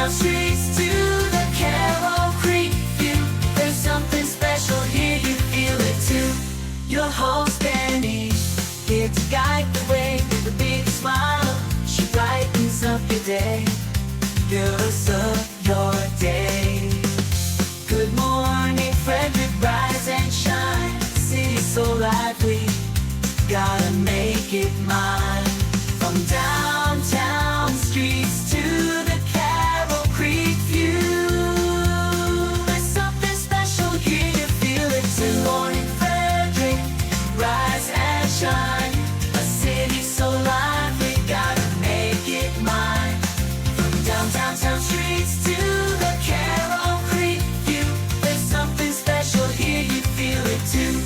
downtown streets to the Carroll Creek view. There's something special here, you feel it too. Your host Danny, here to guide the way with a big smile. She brightens up your day, girls of your day. Good morning Frederick, rise and shine. City's so lively, gotta make it mine. From downtown streets to the Carroll Creek view. There's something special here, you feel it too. Good morning Frederick, rise and shine. A city so lively, gotta make it mine. From downtown streets to the Carroll Creek view. There's something special here, you feel it too.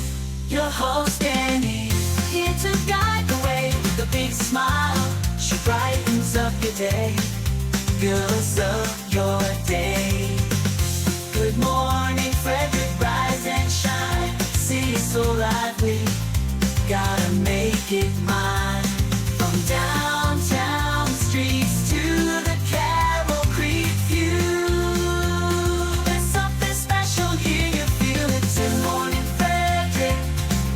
Your host Danny, here to guide the way with a big smile. She brightens up your day, girls of your day. Good morning Frederick, rise and shine. City's so lively, gotta make it mine. From downtown streets to the Carroll Creek view. There's something special here, you feel it too. Good morning Frederick,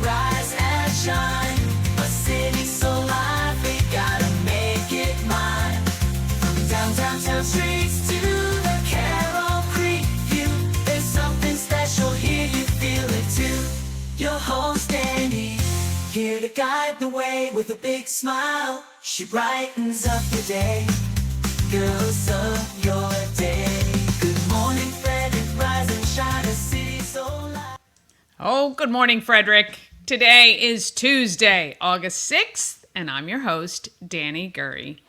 rise and shine. A city so lively, gotta make it mine. From downtown streets to the Carroll Creek view. There's something special here, you feel it too. Your host Danny, here to guide the way with a big smile. She brightens up your day, girls of your day. Good morning Frederick, rise and shine. A city so lively. Oh, good morning, Frederick. Today is Tuesday, August 6th, and I'm your host, Danny Gurry.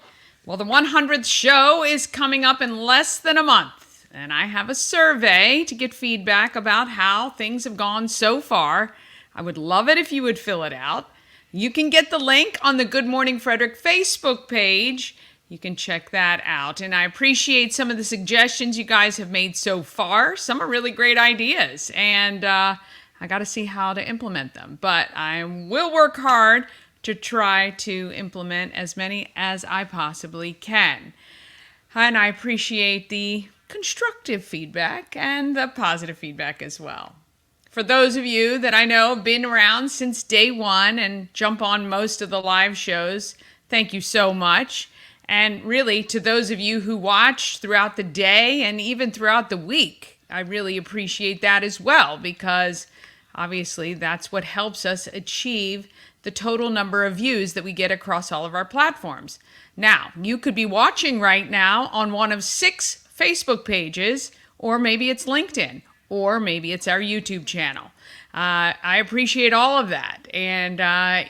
Well, the 100th show is coming up in less than a month, and I have a survey to get feedback about how things have gone so far. I would love it if you would fill it out. You can get the link on the Good Morning Frederick Facebook page. You can check that out. And I appreciate some of the suggestions you guys have made so far. Some are really great ideas, and I got to see how to implement them. But I will work hard to try to implement as many as I possibly can. And I appreciate the constructive feedback and the positive feedback as well. For those of you that I know have been around since day one and jump on most of the live shows, thank you so much. And really, to those of you who watch throughout the day and even throughout the week, I really appreciate that as well, because obviously that's what helps us achieve the total number of views that we get across all of our platforms. Now, you could be watching right now on one of 6 Facebook pages, or maybe it's LinkedIn, or maybe it's our YouTube channel. I appreciate all of that. And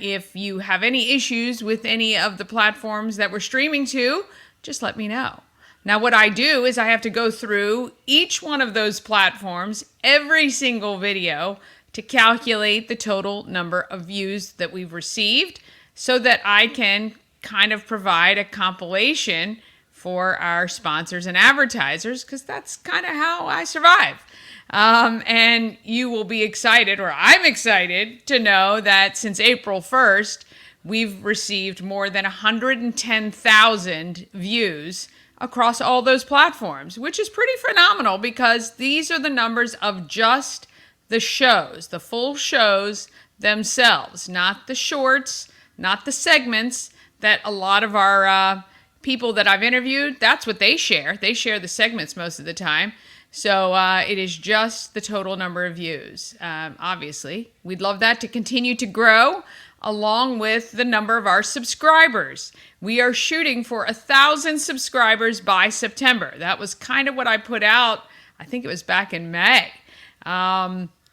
if you have any issues with any of the platforms that we're streaming to, just let me know. Now, what I do is I have to go through each one of those platforms, every single video, to calculate the total number of views that we've received so that I can kind of provide a compilation for our sponsors and advertisers, because that's kind of how I survive. And you will be excited, or I'm excited, to know that since April 1st, we've received more than 110,000 views across all those platforms, which is pretty phenomenal, because these are the numbers of just the shows, the full shows themselves, not the shorts, not the segments that a lot of our people that I've interviewed, that's what they share. They share the segments most of the time. So it is just the total number of views. Obviously, we'd love that to continue to grow, along with the number of our subscribers. We are shooting for 1,000 subscribers by September. That was kind of what I put out, I think it was back in May.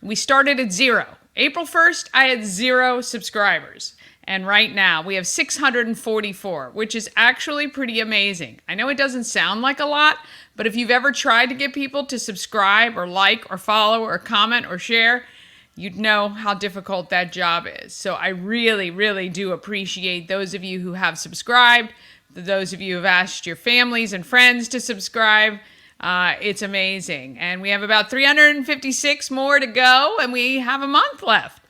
We started at 0. April 1st, I had 0 subscribers. And right now, we have 644, which is actually pretty amazing. I know it doesn't sound like a lot, but if you've ever tried to get people to subscribe or like or follow or comment or share, you'd know how difficult that job is. So I really, really do appreciate those of you who have subscribed, those of you who have asked your families and friends to subscribe. It's amazing. And we have about 356 more to go, and we have a month left.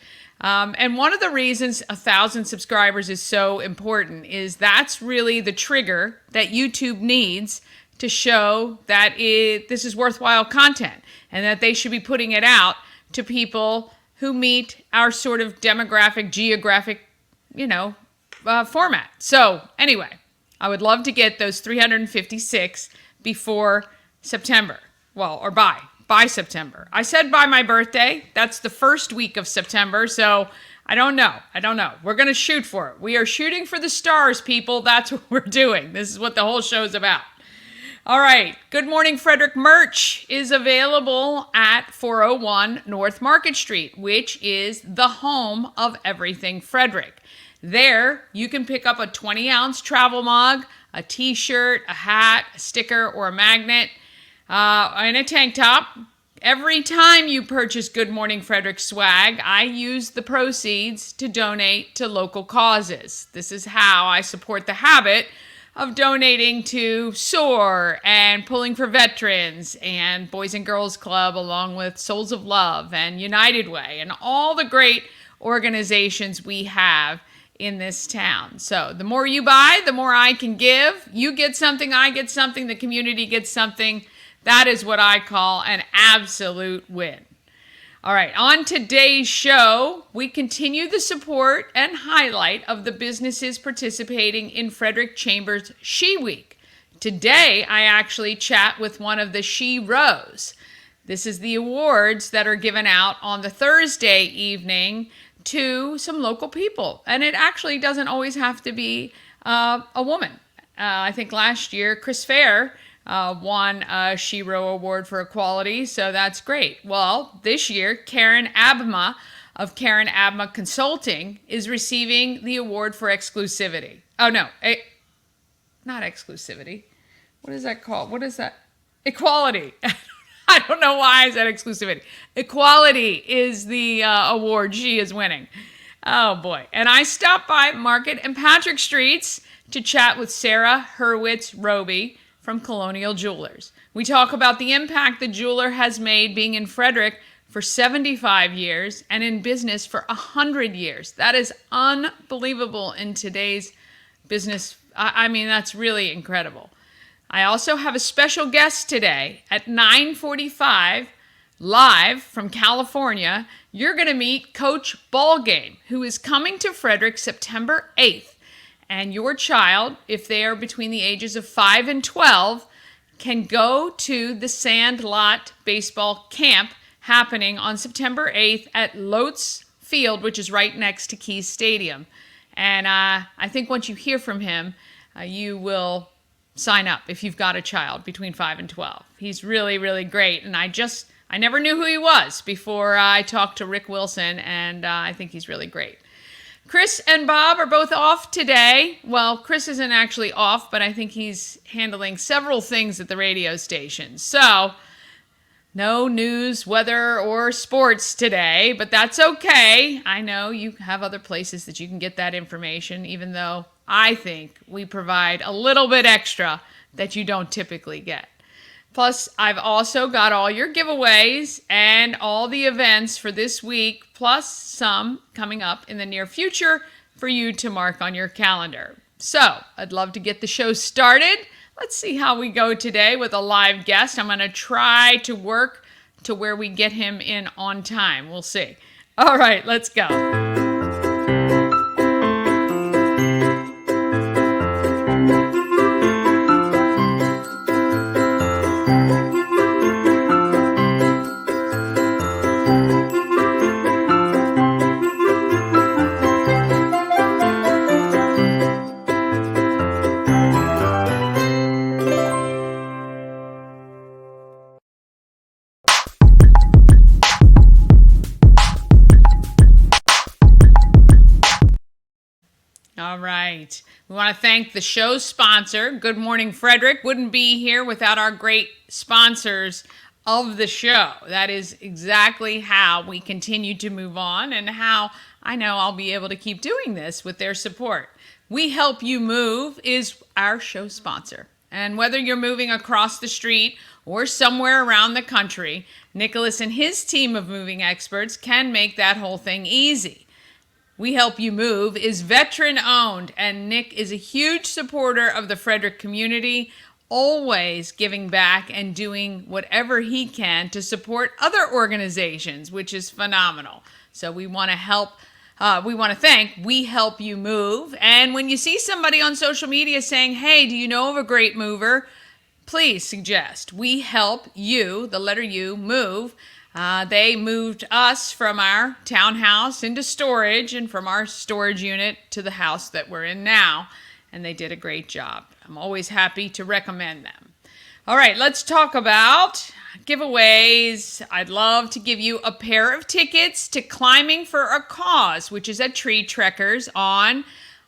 And one of the reasons 1,000 subscribers is so important is that's really the trigger that YouTube needs to show that this is worthwhile content and that they should be putting it out to people who meet our sort of demographic, geographic, format. So anyway, I would love to get those 356 before September. Well, or by September. I said by my birthday. That's the first week of September. So I don't know. We're going to shoot for it. We are shooting for the stars, people. That's what we're doing. This is what the whole show's about. All right. Good Morning Frederick merch is available at 401 North Market Street, which is the home of everything Frederick. There, you can pick up a 20-ounce travel mug, a t-shirt, a hat, a sticker, or a magnet, and a tank top. Every time you purchase Good Morning Frederick swag, I use the proceeds to donate to local causes. This is how I support the habit of donating to SOAR and Pulling for Veterans and Boys and Girls Club, along with Souls of Love and United Way and all the great organizations we have in this town. So the more you buy, the more I can give. You get something, I get something, the community gets something. That is what I call an absolute win. All right, on today's show, we continue the support and highlight of the businesses participating in Frederick Chambers She Week. Today, I actually chat with one of the SHEROs. This is the awards that are given out on the Thursday evening to some local people. And it actually doesn't always have to be a woman. I think last year, Chris Fair won a SHERO Award for Equality, so that's great. Well, this year, Karin Abma of Karin Abma Consulting is receiving the award for exclusivity. Oh, no, not exclusivity. What is that called? What is that? Equality. I don't know why I said exclusivity. Equality is the award she is winning. Oh, boy. And I stopped by Market and Patrick Streets to chat with Sarah Hurwitz Robey from Colonial Jewelers. We talk about the impact the jeweler has made being in Frederick for 75 years and in business for 100 years. That is unbelievable in today's business. I mean, that's really incredible. I also have a special guest today at 9:45 live from California. You're going to meet Coach Ballgame, who is coming to Frederick September 8th. And your child, if they are between the ages of 5 and 12, can go to the Sandlot Baseball Camp happening on September 8th at Lotes Field, which is right next to Keys Stadium. And I think once you hear from him, you will sign up if you've got a child between 5 and 12. He's really, really great. And I never knew who he was before I talked to Rick Wilson, and I think he's really great. Chris and Bob are both off today. Well, Chris isn't actually off, but I think he's handling several things at the radio station. So, no news, weather, or sports today, but that's okay. I know you have other places that you can get that information, even though I think we provide a little bit extra that you don't typically get. Plus, I've also got all your giveaways and all the events for this week, plus some coming up in the near future for you to mark on your calendar. So, I'd love to get the show started. Let's see how we go today with a live guest. I'm going to try to work to where we get him in on time. We'll see. All right, let's go. All right. We want to thank the show's sponsor, Good Morning Frederick. Wouldn't be here without our great sponsors of the show. That is exactly how we continue to move on and how I know I'll be able to keep doing this with their support. We Help You Move is our show sponsor. And whether you're moving across the street or somewhere around the country, Nicholas and his team of moving experts can make that whole thing easy. We Help You Move is veteran owned, and Nick is a huge supporter of the Frederick community. always giving back and doing whatever he can to support other organizations, which is phenomenal. So we want to help. We want to thank We Help You Move. And when you see somebody on social media saying, hey, do you know of a great mover? Please suggest We Help You, the letter U, Move. They moved us from our townhouse into storage and from our storage unit to the house that we're in now. And they did a great job. I'm always happy to recommend them. All right, let's talk about giveaways. I'd love to give you a pair of tickets to Climbing for a Cause, which is at Tree Trekkers on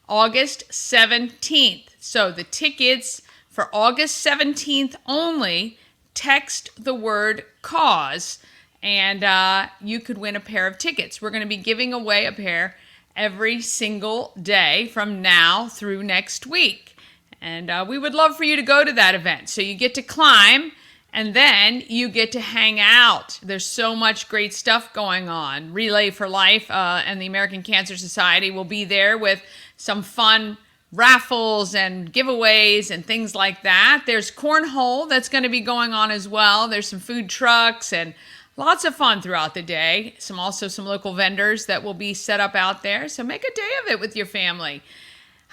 August 17th. So the tickets for August 17th only, text the word cause, and you could win a pair of tickets. We're going to be giving away a pair every single day from now through next week. And we would love for you to go to that event. So you get to climb, and then you get to hang out. There's so much great stuff going on. Relay for Life and the American Cancer Society will be there with some fun raffles and giveaways and things like that. There's cornhole that's going to be going on as well. There's some food trucks and lots of fun throughout the day. Also some local vendors that will be set up out there. So make a day of it with your family.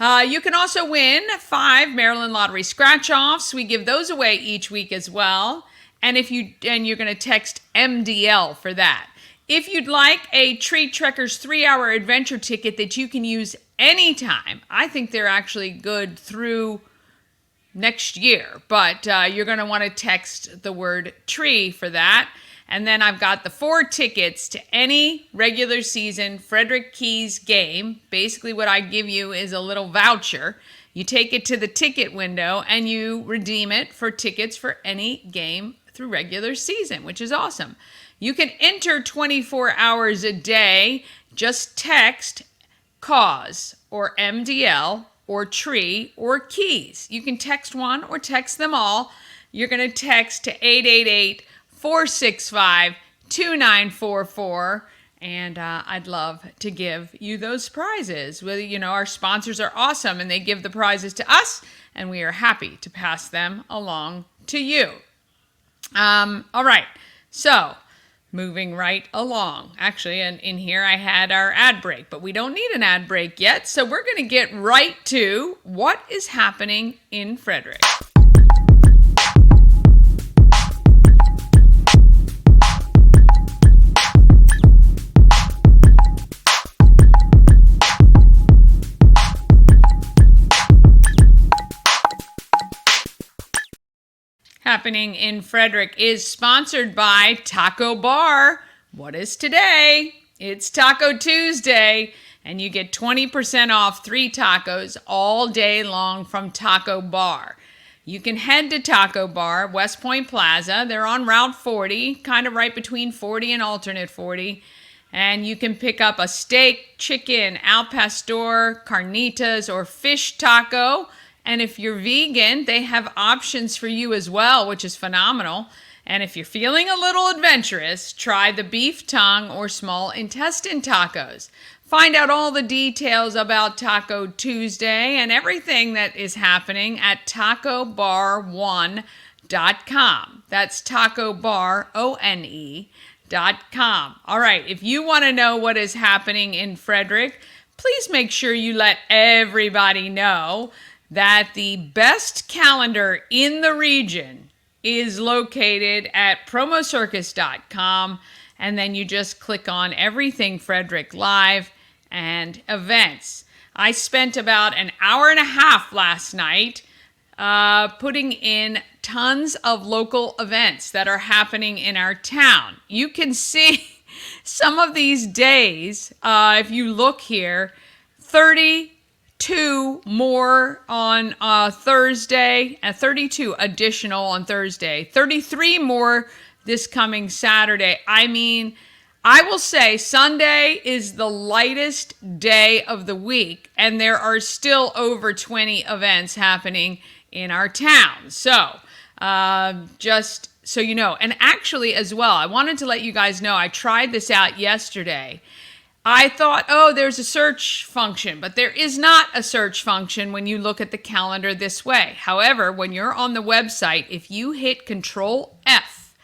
You can also win 5 Maryland Lottery scratch-offs. We give those away each week as well. And you're going to text MDL for that. If you'd like a Tree Trekkers 3-hour adventure ticket that you can use anytime, I think they're actually good through next year. But you're going to want to text the word tree for that. And then I've got the 4 tickets to any regular season Frederick Keys game. Basically what I give you is a little voucher. You take it to the ticket window and you redeem it for tickets for any game through regular season, which is awesome. You can enter 24 hours a day. Just text cause or MDL or tree or keys. You can text one or text them all. You're going to text to 888-465-2944, and I'd love to give you those prizes. Our sponsors are awesome, and they give the prizes to us, and we are happy to pass them along to you. All right, so moving right along. Actually, in here I had our ad break, but we don't need an ad break yet, so we're going to get right to what is happening in Frederick. Happening in Frederick is sponsored by Taco Bar. What is today? It's Taco Tuesday, and you get 20% off 3 tacos all day long from Taco Bar. You can head to Taco Bar, West Point Plaza. They're on Route 40, kind of right between 40 and alternate 40. And you can pick up a steak, chicken, al pastor, carnitas, or fish taco. And if you're vegan, they have options for you as well, which is phenomenal. And if you're feeling a little adventurous, try the beef tongue or small intestine tacos. Find out all the details about Taco Tuesday and everything that is happening at tacobar1.com. That's tacobarone.com. All right, if you want to know what is happening in Frederick, please make sure you let everybody know that the best calendar in the region is located at promocircus.com, and then you just click on Everything Frederick Live and Events. I spent about an hour and a half last night putting in tons of local events that are happening in our town. You can see some of these days, if you look here, 32 more on Thursday, 32 additional on Thursday, 33 more this coming Saturday. I mean, I will say Sunday is the lightest day of the week, and there are still over 20 events happening in our town. So, just so you know. And actually as well, I wanted to let you guys know, I tried this out yesterday. I thought, oh, there's a search function, but there is not a search function when you look at the calendar this way. However, when you're on the website, if you hit Control F,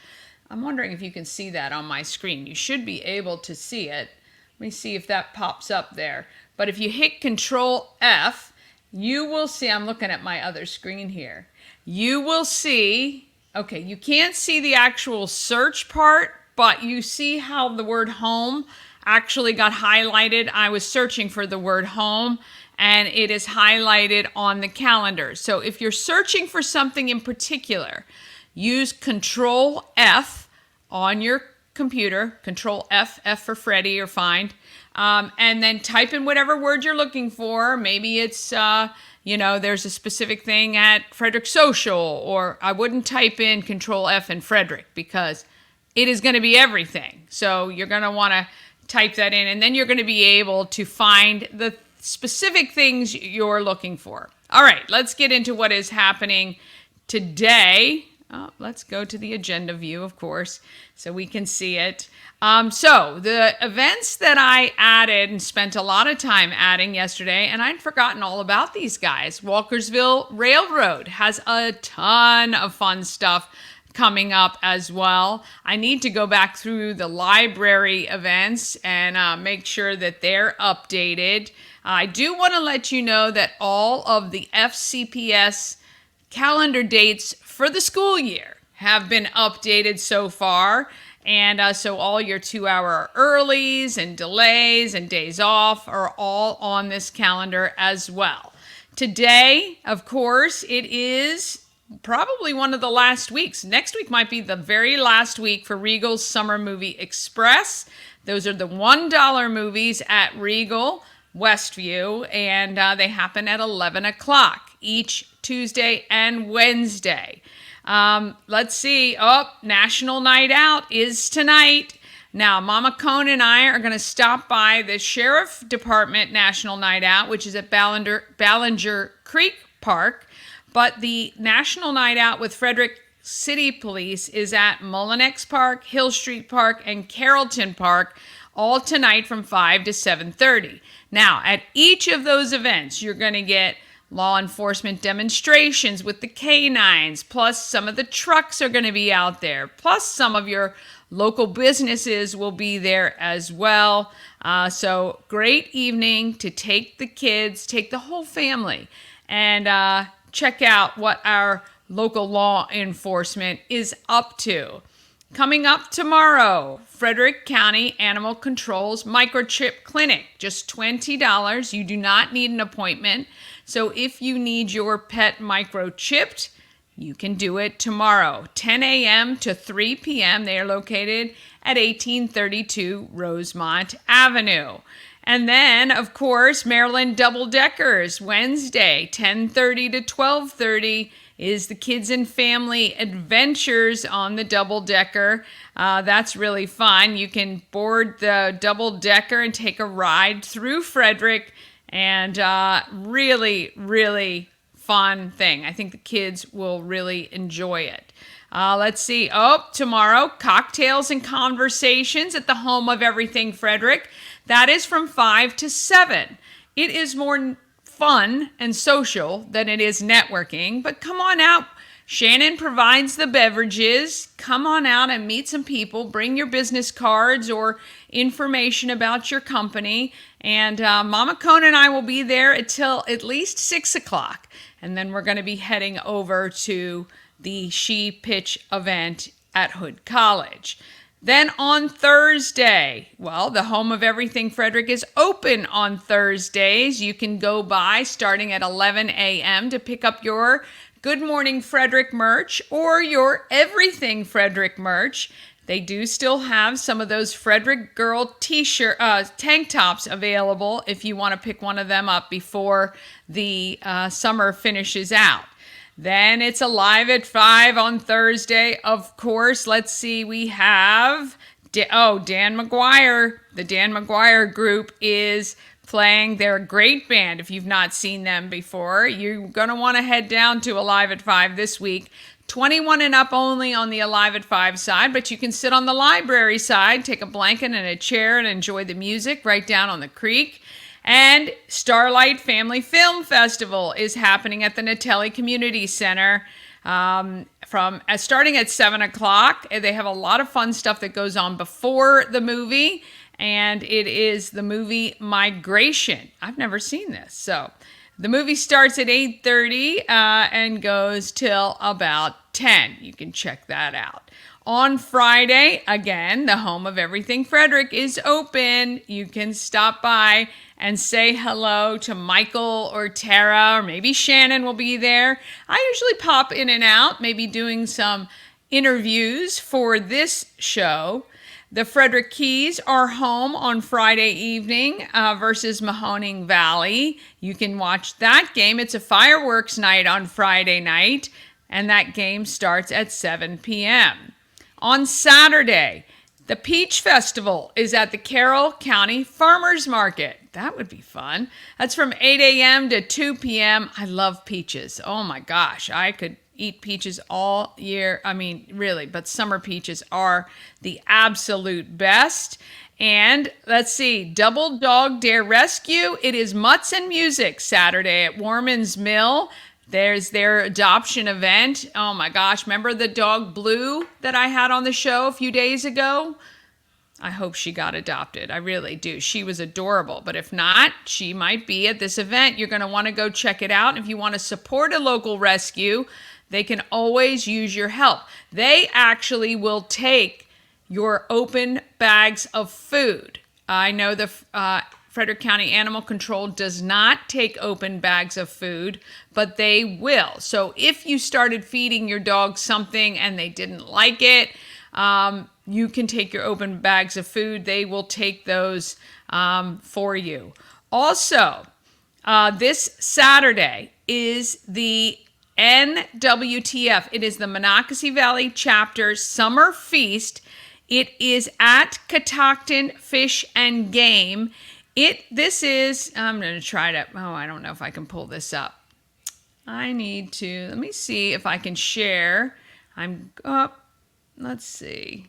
I'm wondering if you can see that on my screen. You should be able to see it. Let me see if that pops up there. But if you hit Control F, you will see, I'm looking at my other screen here. You will see, okay, you can't see the actual search part, but you see how the word home actually got highlighted. I was searching for the word home and it is highlighted on the calendar. So if you're searching for something in particular, use Control F on your computer, Control F, F for Freddy or find, and then type in whatever word you're looking for. Maybe it's, there's a specific thing at Frederick Social, or I wouldn't type in Control F and Frederick because it is going to be everything. So you're going to want to type that in, and then you're going to be able to find the specific things you're looking for. All right, let's get into what is happening today. Let's go to the agenda view, of course, so we can see it. So the events that I added and spent a lot of time adding yesterday, and I'd forgotten all about these guys. Walkersville Railroad has a ton of fun stuff coming up as well. I need to go back through the library events and make sure that they're updated. I do want to let you know that all of the FCPS calendar dates for the school year have been updated so far. And so all your 2-hour earlies and delays and days off are all on this calendar as well. Today, of course, it is probably one of the last weeks. Next week might be the very last week for Regal's Summer Movie Express. Those are the $1 movies at Regal Westview, and they happen at 11 o'clock each Tuesday and Wednesday. Let's see. National Night Out is tonight. Now, Mama Cone and I are going to stop by the Sheriff Department National Night Out, which is at Ballinger Creek Park. But the National Night Out with Frederick City Police is at Mullinex Park, Hill Street Park, and Carrollton Park, all tonight from 5 to 7:30. Now, at each of those events, you're going to get law enforcement demonstrations with the canines, plus some of the trucks are going to be out there, plus some of your local businesses will be there as well. So great evening to take the kids, take the whole family, and check out what our local law enforcement is up to. Coming up tomorrow, Frederick County Animal Control's Microchip Clinic, just $20. You do not need an appointment. So if you need your pet microchipped, you can do it tomorrow, 10 a.m. to 3 p.m. They are located at 1832 Rosemont Avenue. And then, of course, Maryland Double Deckers, Wednesday, 10:30 to 12:30 is the Kids and Family Adventures on the Double Decker. That's really fun. You can board the Double Decker and take a ride through Frederick, and really, really fun thing. I think the kids will really enjoy it. Let's see. Tomorrow, Cocktails and Conversations at the Home of Everything Frederick. That is from 5 to 7. It is more fun and social than it is networking, but come on out. Shannon provides the beverages. Come on out and meet some people. Bring your business cards or information about your company. And Mama Cone and I will be there until at least 6 o'clock. And then we're going to be heading over to the She Pitch event at Hood College. Then on Thursday, the Home of Everything Frederick is open on Thursdays. You can go by starting at 11 a.m. to pick up your Good Morning Frederick merch or your Everything Frederick merch. They do still have some of those Frederick Girl tank tops available if you want to pick one of them up before the summer finishes out. Then it's Alive at 5 on Thursday. Of course, let's see, we have, Dan McGuire. The Dan McGuire group is playing. They're a great band. If you've not seen them before, you're going to want to head down to Alive at 5 this week 21 and up only on the Alive at 5 side, but you can sit on the library side, take a blanket and a chair and enjoy the music right down on the creek. And Starlight Family Film Festival is happening at the Natelli Community Center starting at 7 o'clock. They have a lot of fun stuff that goes on before the movie, and it is the movie Migration. I've never seen this. So the movie starts at 8:30 and goes till about 10. You can check that out. On Friday, again, the home of Everything Frederick is open. You can stop by and say hello to Michael or Tara, or maybe Shannon will be there. I usually pop in and out, maybe doing some interviews for this show. The Frederick Keys are home on Friday evening versus Mahoning Valley. You can watch that game. It's a fireworks night on Friday night, and that game starts at 7 p.m. On Saturday, the Peach Festival is at the Carroll County Farmers Market. That would be fun. That's from 8 a.m. to 2 p.m. I love peaches. Oh my gosh, I could eat peaches all year. I mean, really, but summer peaches are the absolute best. And let's see, Double Dog Dare Rescue. It is Mutts and Music Saturday at Warman's Mill. There's their adoption event. Oh my gosh, remember the dog Blue that I had on the show a few days ago? I hope she got adopted. I really do. She was adorable. But if not, she might be at this event. You're going to want to go check it out. If you want to support a local rescue, they can always use your help. They actually will take your open bags of food. I know the Frederick County Animal Control does not take open bags of food, but they will. So if you started feeding your dog something and they didn't like it, you can take your open bags of food. They will take those for you. Also, this Saturday is the NWTF. It is the Monocacy Valley Chapter Summer Feast. It is at Catoctin Fish and Game. This is, I'm going to try to, I don't know if I can pull this up. Let me see if I can share. Let's see.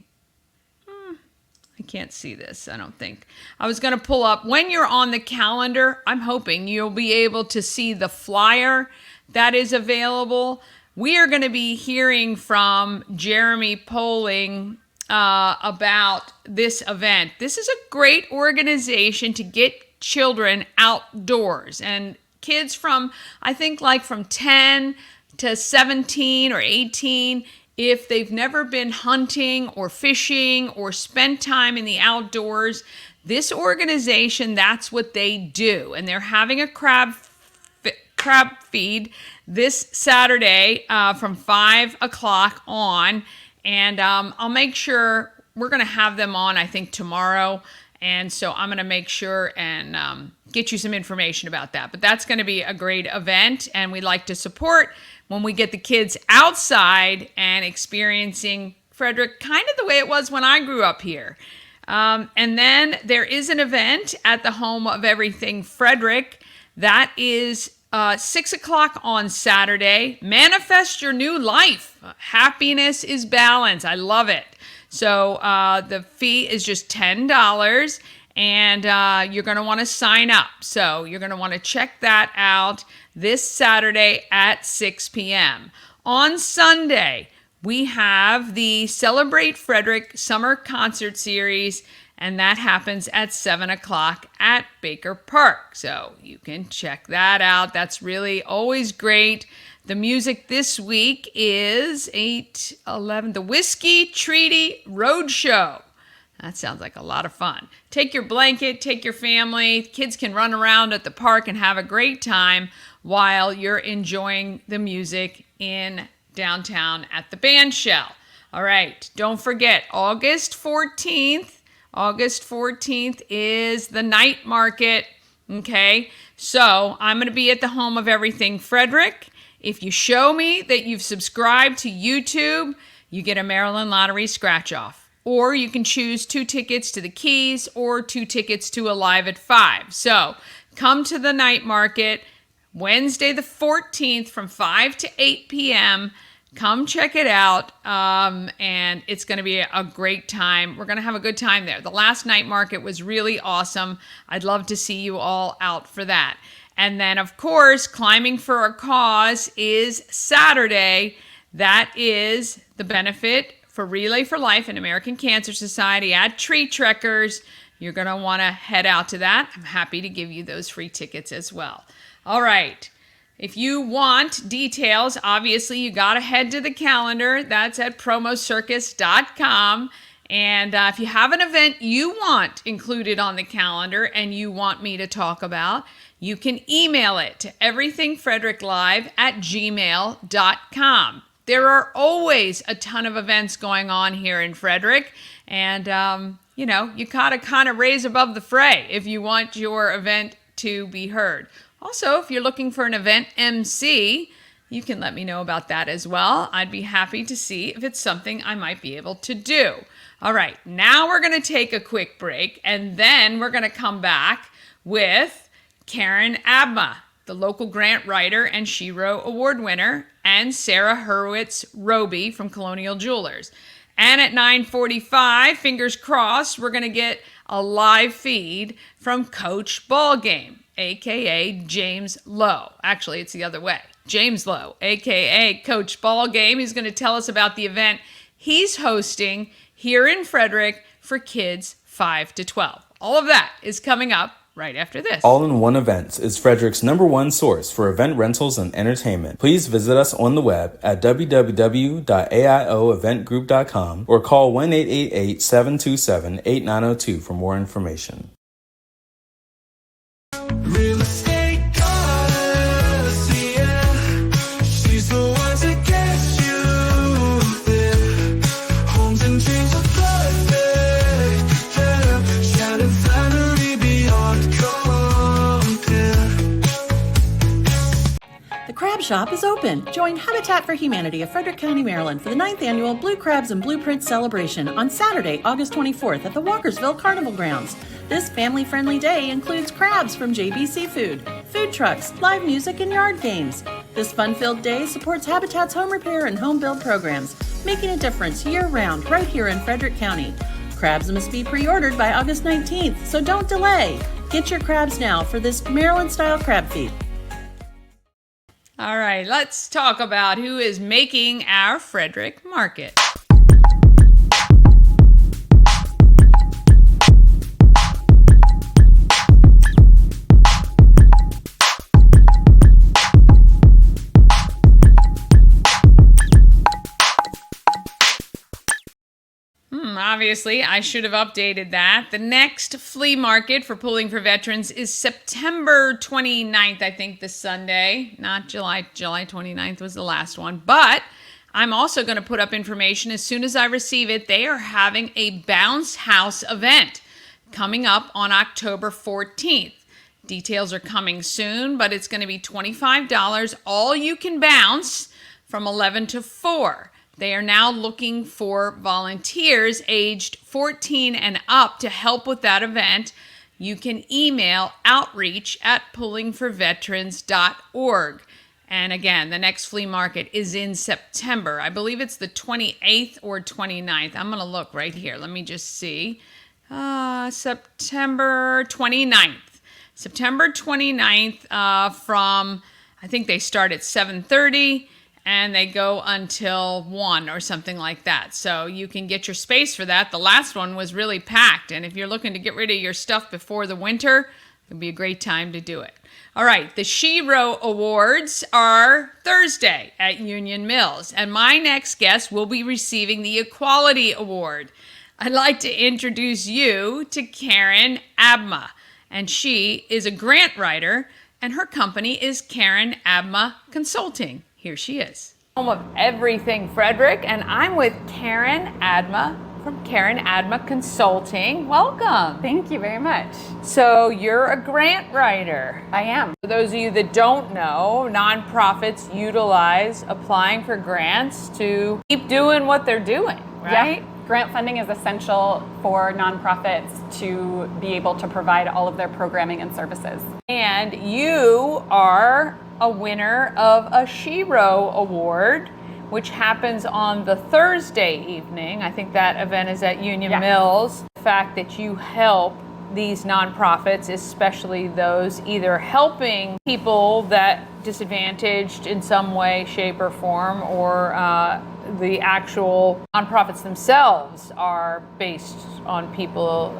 I can't see this, I don't think. I was going to pull up, when you're on the calendar, I'm hoping you'll be able to see the flyer that is available. We are going to be hearing from Jeremy Poling about this event. This is a great organization to get children outdoors, and kids from, I think, like from 10 to 17 or 18, if they've never been hunting or fishing or spent time in the outdoors, this organization, that's what they do. And they're having a crab feed this Saturday from 5 o'clock on. And I'll make sure we're going to have them on, I think, tomorrow. And so I'm going to make sure and get you some information about that. But that's going to be a great event. And we like to support when we get the kids outside and experiencing Frederick kind of the way it was when I grew up here. And then there is an event at the home of Everything Frederick. That is 6 o'clock on Saturday. Manifest your new life. Happiness is balance. I love it. So the fee is just $10, and you're going to want to sign up. So you're going to want to check that out this Saturday at 6 p.m. On Sunday, we have the Celebrate Frederick Summer Concert Series, and that happens at 7 o'clock at Baker Park. So you can check that out. That's really always great. The music this week is 8/11, the Whiskey Treaty Roadshow. That sounds like a lot of fun. Take your blanket, take your family. Kids can run around at the park and have a great time while you're enjoying the music in downtown at the band shell. All right, don't forget, August 14th is the night market, okay? So I'm going to be at the home of Everything Frederick. If you show me that you've subscribed to YouTube, you get a Maryland Lottery scratch-off. Or you can choose 2 tickets to the Keys or 2 tickets to Alive at 5. So come to the night market Wednesday the 14th from 5 to 8 p.m. Come check it out, and it's going to be a great time. We're going to have a good time there. The last night market was really awesome. I'd love to see you all out for that. And then, of course, Climbing for a Cause is Saturday. That is the benefit for Relay for Life and American Cancer Society at Tree Trekkers. You're going to want to head out to that. I'm happy to give you those free tickets as well. All right. If you want details, obviously you got to head to the calendar. That's at promocircus.com. And if you have an event you want included on the calendar and you want me to talk about, you can email it to everythingfredericklive@gmail.com. There are always a ton of events going on here in Frederick. And, you got to kind of raise above the fray if you want your event to be heard. Also, if you're looking for an event MC, you can let me know about that as well. I'd be happy to see if it's something I might be able to do. All right, now we're going to take a quick break, and then we're going to come back with Karin Abma, the local grant writer and SHERO award winner, and Sarah Hurwitz Robey from Colonial Jewelers. And at 9:45, fingers crossed, we're going to get a live feed from Coach Ballgame, a.k.a. James Lowe. Actually, it's the other way. James Lowe, a.k.a. Coach Ballgame. He's going to tell us about the event he's hosting here in Frederick for kids 5 to 12. All of that is coming up right after this. All-in-One Events is Frederick's #1 source for event rentals and entertainment. Please visit us on the web at www.aioeventgroup.com or call 1-888-727-8902 for more information. Real estate goddess, yeah. She's the one to get you there. Homes and dreams are perfect, yeah. Shining scenery beyond compare. The Crab Shop is open. Join Habitat for Humanity of Frederick County, Maryland for the 9th annual Blue Crabs and Blueprints celebration on Saturday, August 24th at the Walkersville Carnival Grounds. This family-friendly day includes crabs from JB Seafood, food trucks, live music, and yard games. This fun-filled day supports Habitat's home repair and home build programs, making a difference year-round right here in Frederick County. Crabs must be pre-ordered by August 19th, so don't delay. Get your crabs now for this Maryland-style crab feed. All right, let's talk about who is making our Frederick market. Obviously, I should have updated that. The next flea market for Pulling for Veterans is September 29th, I think, this Sunday. Not July. July 29th was the last one. But I'm also going to put up information as soon as I receive it. They are having a bounce house event coming up on October 14th. Details are coming soon, but it's going to be $25, all you can bounce from 11 to 4. They are now looking for volunteers aged 14 and up to help with that event. You can email outreach@pullingforveterans.org. And again, the next flea market is in September. I believe it's the 28th or 29th. I'm going to look right here. Let me just see. September 29th. September 29th from, I think they start at 7:30. And they go until 1 or something like that. So you can get your space for that. The last one was really packed. And if you're looking to get rid of your stuff before the winter, it'd be a great time to do it. All right, the SHERO Awards are Thursday at Union Mills. And my next guest will be receiving the Equality Award. I'd like to introduce you to Karin Abma. And she is a grant writer, and her company is Karin Abma Consulting. Here she is. Home of Everything Frederick, and I'm with Karin Abma from Karin Abma Consulting. Welcome. Thank you very much. So you're a grant writer. I am. For those of you that don't know, nonprofits utilize applying for grants to keep doing what they're doing, right? Yeah. Grant funding is essential for nonprofits to be able to provide all of their programming and services. And you are a winner of a SHERO award, which happens on the Thursday evening. I think that event is at Union Mills. The fact that you help these nonprofits, especially those either helping people that disadvantaged in some way, shape, or form, or the actual nonprofits themselves are based on people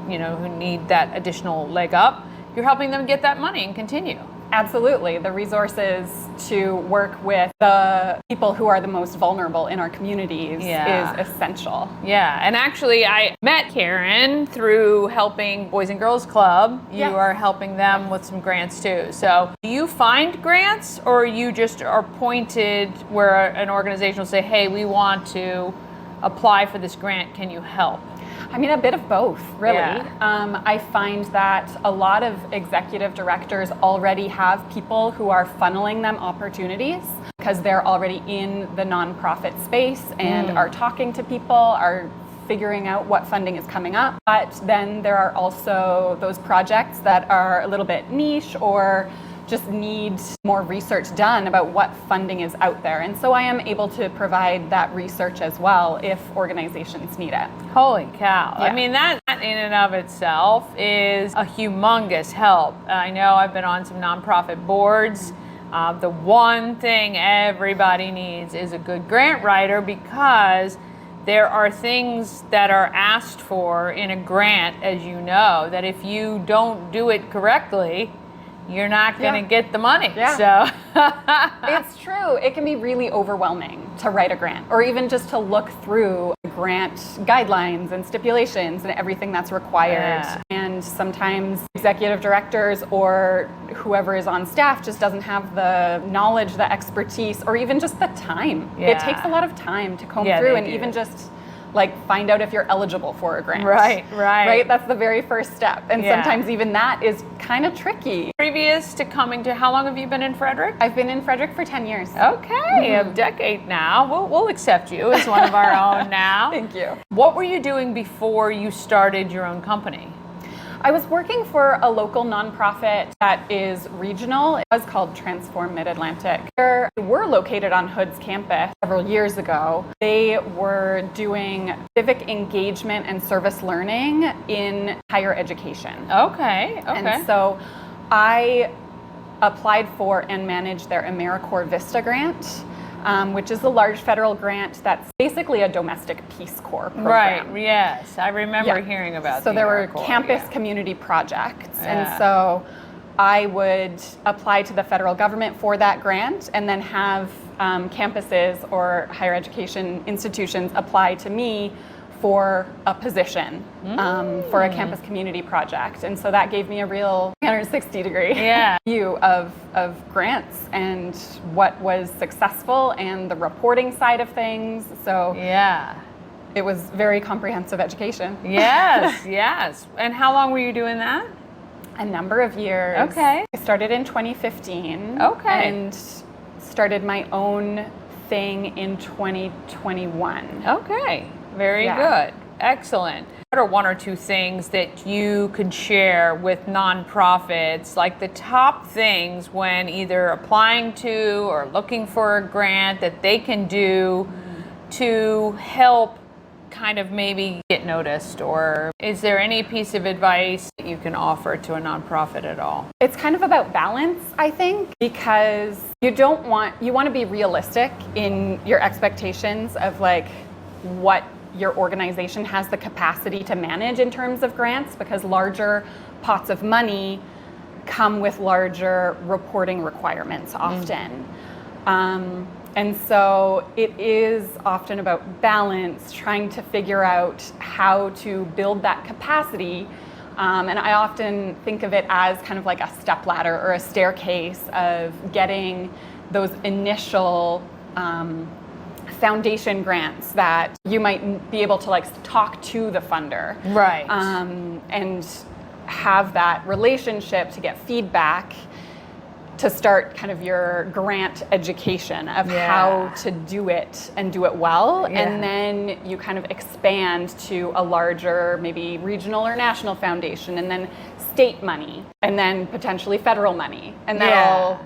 who need that additional leg up. You're helping them get that money and continue. Absolutely. The resources to work with the people who are the most vulnerable in our communities is essential. Yeah, and actually I met Karin through helping Boys and Girls Club. You are helping them with some grants too. So do you find grants, or you just are pointed where an organization will say, hey, we want to apply for this grant, can you help? I mean, a bit of both, really. Yeah. I find that a lot of executive directors already have people who are funneling them opportunities because they're already in the nonprofit space and are talking to people, are figuring out what funding is coming up. But then there are also those projects that are a little bit niche or just need more research done about what funding is out there. And so I am able to provide that research as well if organizations need it. Holy cow. Yeah. I mean, that in and of itself is a humongous help. I know I've been on some nonprofit boards. The one thing everybody needs is a good grant writer, because there are things that are asked for in a grant, as you know, that if you don't do it correctly, you're not going to get the money. So it's true. It can be really overwhelming to write a grant, or even just to look through grant guidelines and stipulations and everything that's required. And sometimes executive directors or whoever is on staff just doesn't have the knowledge, the expertise, or even just the time. It takes a lot of time to comb through and even just find out if you're eligible for a grant. Right? That's the very first step. And sometimes even that is kind of tricky. Previous to coming to, how long have you been in Frederick? I've been in Frederick for 10 years. Okay, a decade now. We'll accept you as one of our own now. Thank you. What were you doing before you started your own company? I was working for a local nonprofit that is regional. It was called Transform Mid-Atlantic. They were located on Hood's campus several years ago. They were doing civic engagement and service learning in higher education. Okay. And so I applied for and managed their AmeriCorps Vista grant, which is a large federal grant that's basically a domestic Peace Corps program. Right, yes. I remember hearing about So there were AmeriCorps, campus community projects. Yeah. And so I would apply to the federal government for that grant and then have campuses or higher education institutions apply to me for a position for a campus community project. And so that gave me a real 360-degree view of grants and what was successful and the reporting side of things. So it was very comprehensive education. Yes. And how long were you doing that? A number of years. Okay. I started in 2015. Okay. And started my own thing in 2021. Okay. Very good. Excellent. What are one or two things that you could share with nonprofits, like the top things when either applying to or looking for a grant that they can do to help kind of maybe get noticed? Or is there any piece of advice that you can offer to a nonprofit at all? It's kind of about balance, I think, because you want to be realistic in your expectations of what your organization has the capacity to manage in terms of grants, because larger pots of money come with larger reporting requirements often. And so it is often about balance, trying to figure out how to build that capacity. And I often think of it as kind of like a stepladder or a staircase of getting those initial foundation grants that you might be able to talk to the funder. Right. And have that relationship to get feedback to start kind of your grant education of how to do it and do it well. And then you kind of expand to a larger, maybe regional or national foundation, and then state money, and then potentially federal money. And that'll,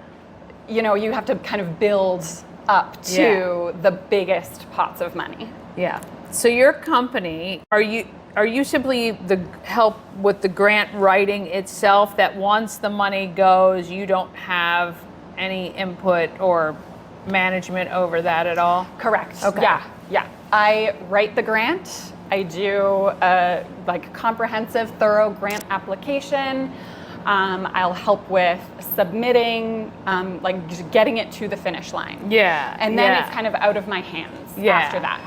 you have to kind of build up to the biggest pots of money. Yeah. So your company, are you simply the help with the grant writing itself, that once the money goes, you don't have any input or management over that at all? Correct. Okay. Yeah. I write the grant. I do a comprehensive, thorough grant application. I'll help with submitting, just getting it to the finish line. Yeah. And then it's kind of out of my hands after that.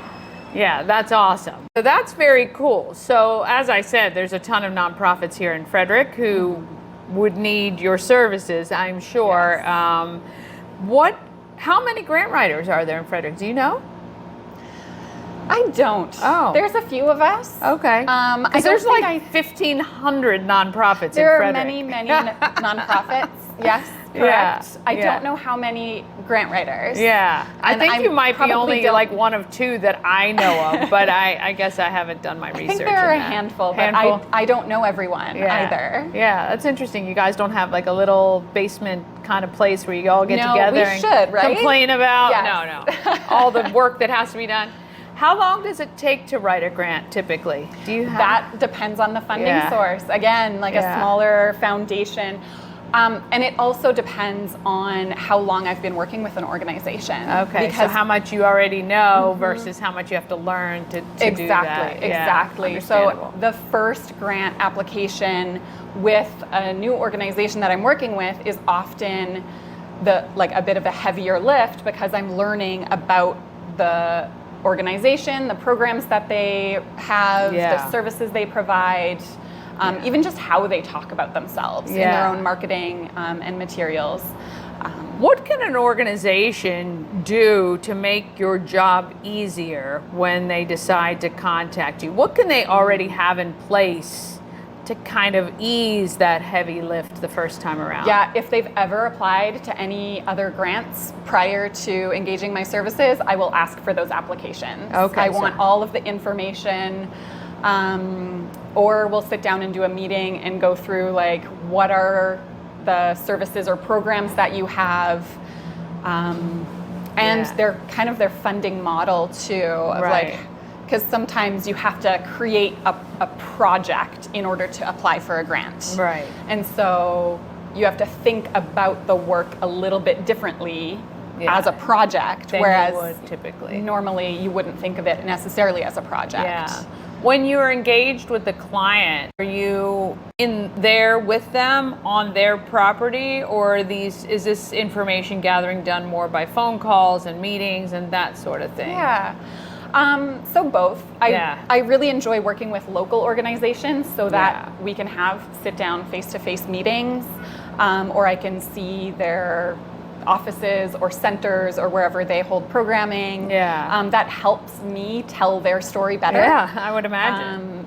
Yeah, that's awesome. So that's very cool. So as I said, there's a ton of nonprofits here in Frederick who would need your services, I'm sure. Yes. How many grant writers are there in Frederick? Do you know? I don't. Oh. There's a few of us. Okay. There's 1,500 nonprofits in Frederick. There are many nonprofits. Yes, correct. Yeah, I don't know how many grant writers. Yeah. I think you might be probably only one of two that I know of, but I guess I haven't done my research. I think there are a handful, but I don't know everyone either. Yeah, that's interesting. You guys don't have a little basement kind of place where you all get together we and should, right? complain about Yes. no all the work that has to be done. How long does it take to write a grant typically? Do you have That depends on the funding source. Again, a smaller foundation. And it also depends on how long I've been working with an organization. Okay, so how much you already know versus how much you have to learn to do that. Exactly. So the first grant application with a new organization that I'm working with is often a bit of a heavier lift, because I'm learning about the organization, the programs that they have, the services they provide, even just how they talk about themselves in their own marketing and materials. What can an organization do to make your job easier when they decide to contact you? What can they already have in place to kind of ease that heavy lift the first time around? Yeah, if they've ever applied to any other grants prior to engaging my services, I will ask for those applications. Okay. I want all of the information, or we'll sit down and do a meeting and go through what are the services or programs that you have, and their funding model too, of because sometimes you have to create a project in order to apply for a grant. Right. And so you have to think about the work a little bit differently as a project, whereas you would typically. Normally you wouldn't think of it necessarily as a project. Yeah. When you're engaged with the client, are you in there with them on their property, or is this information gathering done more by phone calls and meetings and that sort of thing? Yeah. So both. I really enjoy working with local organizations so that we can have sit-down face-to-face meetings, or I can see their offices or centers or wherever they hold programming. Yeah. That helps me tell their story better. Yeah, I would imagine.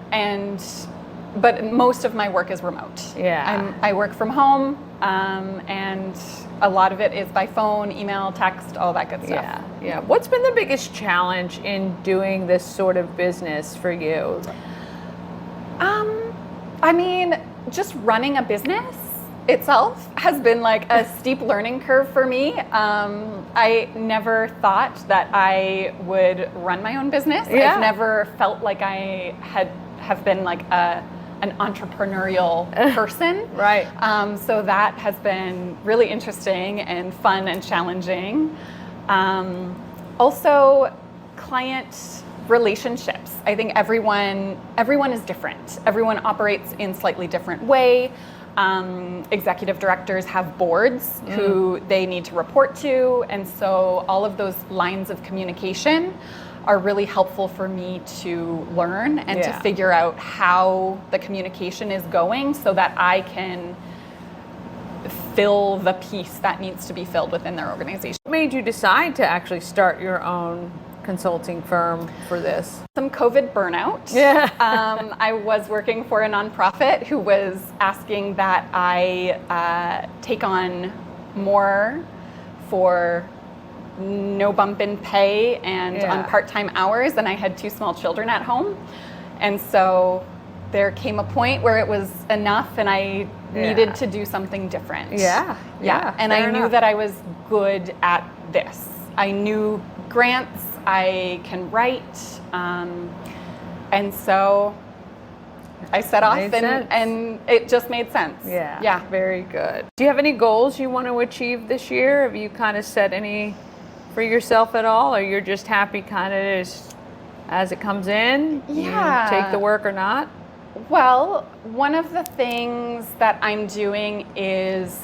But most of my work is remote. Yeah. I work from home, and a lot of it is by phone, email, text, all that good stuff. Yeah. What's been the biggest challenge in doing this sort of business for you? Just running a business itself has been a steep learning curve for me. I never thought that I would run my own business. Yeah. I've never felt like I have been an entrepreneurial person. Right. So that has been really interesting and fun and challenging. Also, client relationships. I think everyone is different. Everyone operates in slightly different way. Executive directors have boards who they need to report to, and so all of those lines of communication are really helpful for me to learn and to figure out how the communication is going so that I can fill the piece that needs to be filled within their organization. What made you decide to actually start your own consulting firm for this? Some COVID burnout. Yeah. I was working for a nonprofit who was asking that I take on more for no bump in pay and on part-time hours, and I had 2 small children at home. And so there came a point where it was enough and I needed to do something different. Yeah. And I knew that I was good at this. I knew grants, I can write, and so I set off and it just made sense. Yeah. Very good. Do you have any goals you want to achieve this year? Have you kind of set any for yourself at all, or you're just happy kind of just as it comes in? Yeah. You take the work or not? Well, one of the things that I'm doing is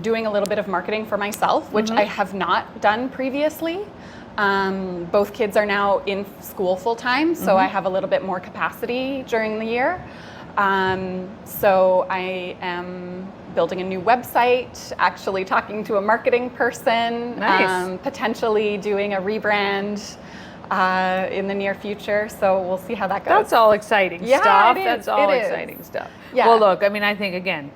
doing a little bit of marketing for myself, which I have not done previously. Both kids are now in school full time, so I have a little bit more capacity during the year. So I am building a new website, actually talking to a marketing person, potentially doing a rebrand in the near future. So we'll see how that goes. That's all exciting stuff. That's all exciting stuff. Yeah. Well, look, I mean, I think, again,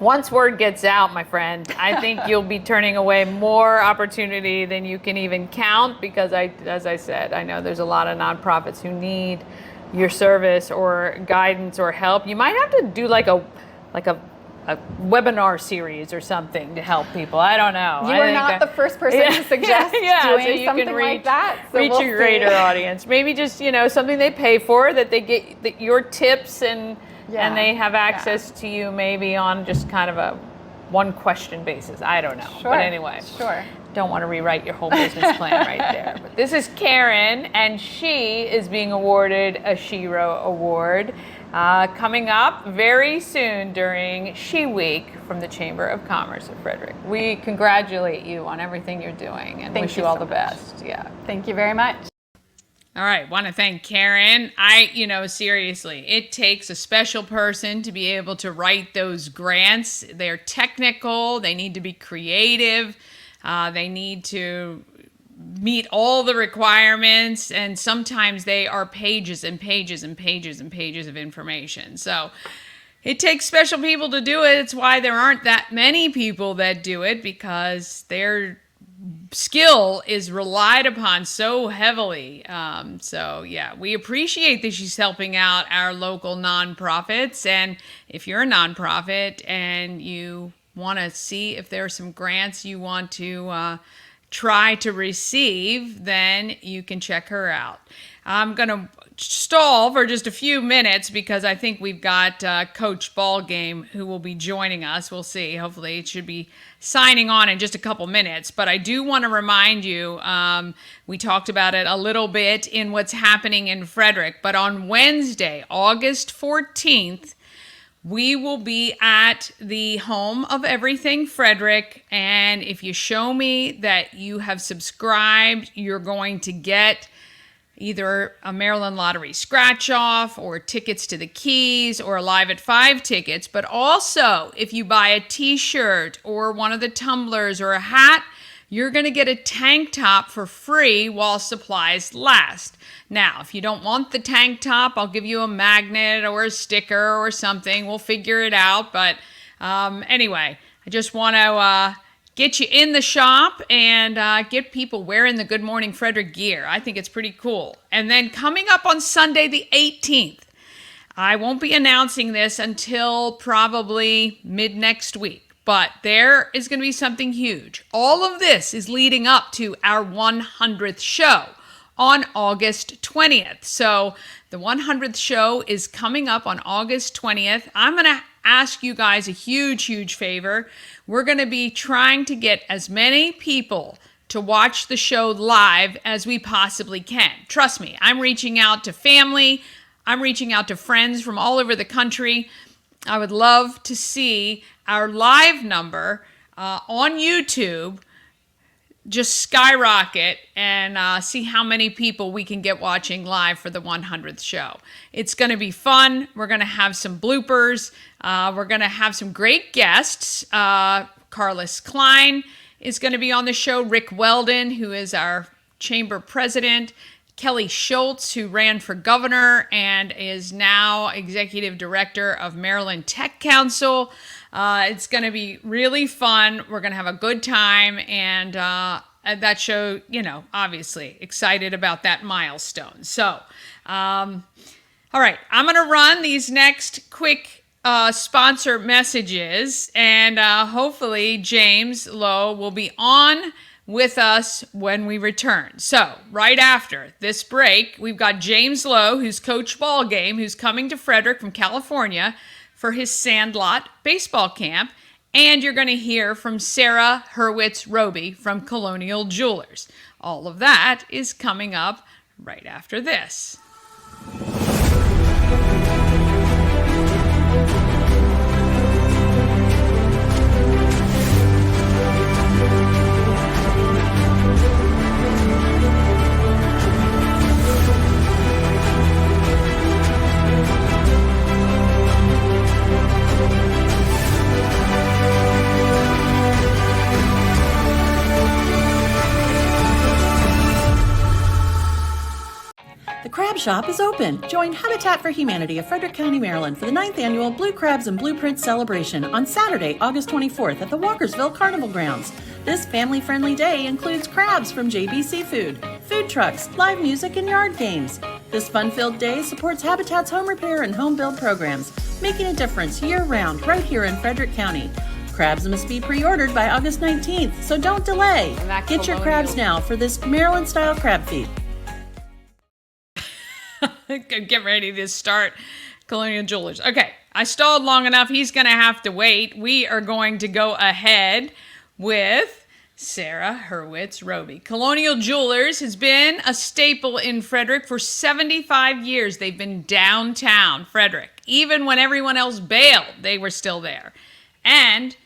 once word gets out, my friend, I think you'll be turning away more opportunity than you can even count, because as I said, I know there's a lot of nonprofits who need your service or guidance or help. You might have to do like a webinar series or something to help people. I don't know. You are not the first person to suggest doing something like that. So reach a greater audience. Maybe just, something they pay for, that they get your tips and they have access to you maybe on just kind of a one question basis. I don't know. Sure. But anyway. Sure. Don't want to rewrite your whole business plan right there. But this is Karin, and she is being awarded a SHERO award coming up very soon during She Week from the Chamber of Commerce of Frederick. We congratulate you on everything you're doing and wish you all the best. Yeah. Thank you very much. All right, want to thank Karin. Seriously, it takes a special person to be able to write those grants. They're technical, they need to be creative, they need to meet all the requirements, and sometimes they are pages and pages and pages and pages of information. So it takes special people to do it. It's why there aren't that many people that do it, because they're skill is relied upon so heavily. We appreciate that she's helping out our local nonprofits. And if you're a nonprofit and you want to see if there are some grants you want to try to receive, then you can check her out. I'm going to stall for just a few minutes because I think we've got Coach Ballgame who will be joining us. We'll see. Hopefully it should be signing on in just a couple minutes. But I do want to remind you, we talked about it a little bit in what's happening in Frederick, but on Wednesday, August 14th, we will be at the home of Everything Frederick, and if you show me that you have subscribed, you're going to get either a Maryland Lottery scratch-off or tickets to the Keys or Live at 5 tickets. But also, if you buy a t-shirt or one of the tumblers or a hat, you're going to get a tank top for free while supplies last. Now, if you don't want the tank top, I'll give you a magnet or a sticker or something. We'll figure it out. But anyway, I just want to get you in the shop and get people wearing the Good Morning Frederick gear. I think it's pretty cool. And then coming up on Sunday the 18th, I won't be announcing this until probably mid next week, but there is going to be something huge. All of this is leading up to our 100th show on August 20th. So the 100th show is coming up on August 20th. I'm going to ask you guys a huge, huge favor. We're going to be trying to get as many people to watch the show live as we possibly can. Trust me, I'm reaching out to family. I'm reaching out to friends from all over the country. I would love to see our live number on YouTube just skyrocket and see how many people we can get watching live for the 100th show. It's going to be fun. We're going to have some bloopers. We're going to have some great guests. Carlos Klein is going to be on the show. Rick Weldon, who is our chamber president. Kelly Schultz, who ran for governor and is now executive director of Maryland Tech Council. It's going to be really fun. We're going to have a good time. And that show, obviously excited about that milestone. So, all right, I'm going to run these next quick sponsor messages, and hopefully James Lowe will be on with us when we return. So right after this break, we've got James Lowe, who's Coach Ballgame, who's coming to Frederick from California for his Sandlot baseball camp. And you're going to hear from Sarah Hurwitz Robey from Colonial Jewelers. All of that is coming up right after this. The Crab Shop is open. Join Habitat for Humanity of Frederick County, Maryland for the 9th annual Blue Crabs and Blueprints celebration on Saturday, August 24th at the Walkersville Carnival Grounds. This family-friendly day includes crabs from JB Seafood, food trucks, live music, and yard games. This fun-filled day supports Habitat's home repair and home build programs, making a difference year-round right here in Frederick County. Crabs must be pre-ordered by August 19th, so don't delay. Get your crabs now for this Maryland-style crab feast. Get ready to start Colonial Jewelers. Okay, I stalled long enough. He's going to have to wait. We are going to go ahead with Sarah Hurwitz Robey. Colonial Jewelers has been a staple in Frederick for 75 years. They've been downtown Frederick. Even when everyone else bailed, they were still there. And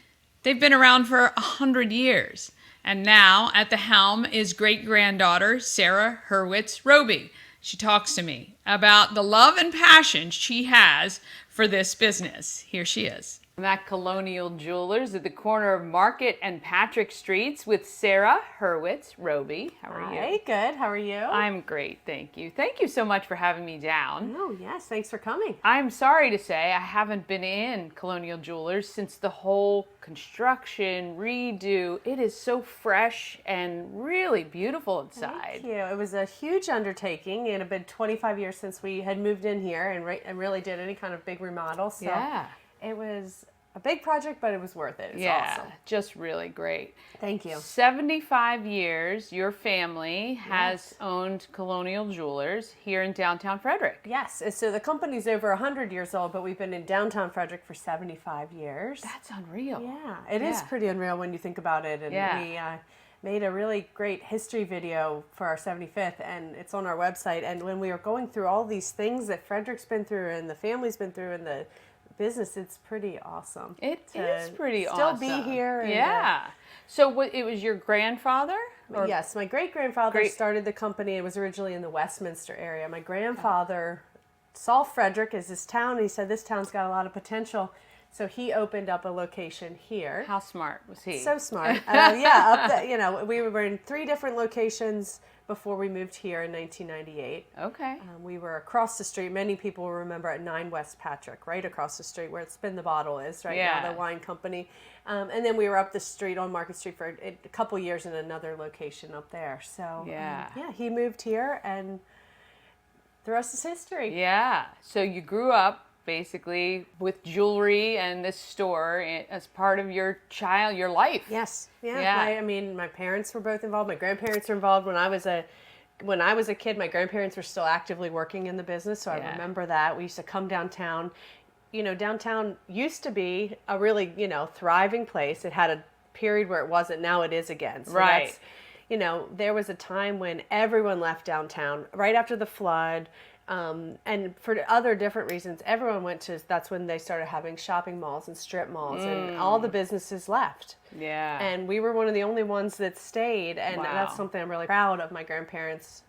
they've been around for 100 years. And now at the helm is great-granddaughter Sarah Hurwitz Robey. She talks to me about the love and passion she has for this business. Here she is. I'm at Colonial Jewelers at the corner of Market and Patrick Streets with Sarah Hurwitz Robey. How are you? Hi, good. How are you? I'm great, thank you. Thank you so much for having me down. Oh, yes. Thanks for coming. I'm sorry to say I haven't been in Colonial Jewelers since the whole construction, redo. It is so fresh and really beautiful inside. Thank you. It was a huge undertaking. It had been 25 years since we had moved in here and really did any kind of big remodel. So Yeah. it was a big project, but it was worth it. It's awesome. Just really great. Thank you. 75 years, your family has owned Colonial Jewelers here in downtown Frederick. Yes. So the company's over 100 years old, but we've been in downtown Frederick for 75 years. That's unreal. Yeah, it is pretty unreal when you think about it. And we made a really great history video for our 75th, and it's on our website. And when we were going through all these things that Frederick's been through and the family's been through and the business, it's pretty awesome. It is pretty still awesome. be here. And, So it was your grandfather? yes, my great-grandfather started the company. It was originally in the Westminster area. My grandfather saw Frederick as this town. He said, this town's got a lot of potential. So he opened up a location here. How smart was he? So smart. We were in 3 different locations before we moved here in 1998. Okay. We were across the street. Many people will remember at 9 West Patrick, right across the street where Spin the Bottle is right now, the wine company. And then we were up the street on Market Street for a couple years in another location up there. So he moved here, and the rest is history. Yeah. So you grew up basically with jewelry and this store as part of your life. Yes. Yeah. My parents were both involved. My grandparents were involved. When I was a kid, my grandparents were still actively working in the business, so I remember that. We used to come downtown. Downtown used to be a really, thriving place. It had a period where it wasn't. Now it is again. So right. There was a time when everyone left downtown right after the flood. And for other different reasons, everyone went to, that's when they started having shopping malls and strip malls and all the businesses left. Yeah. And we were one of the only ones that stayed. And that's something I'm really proud of my grandparents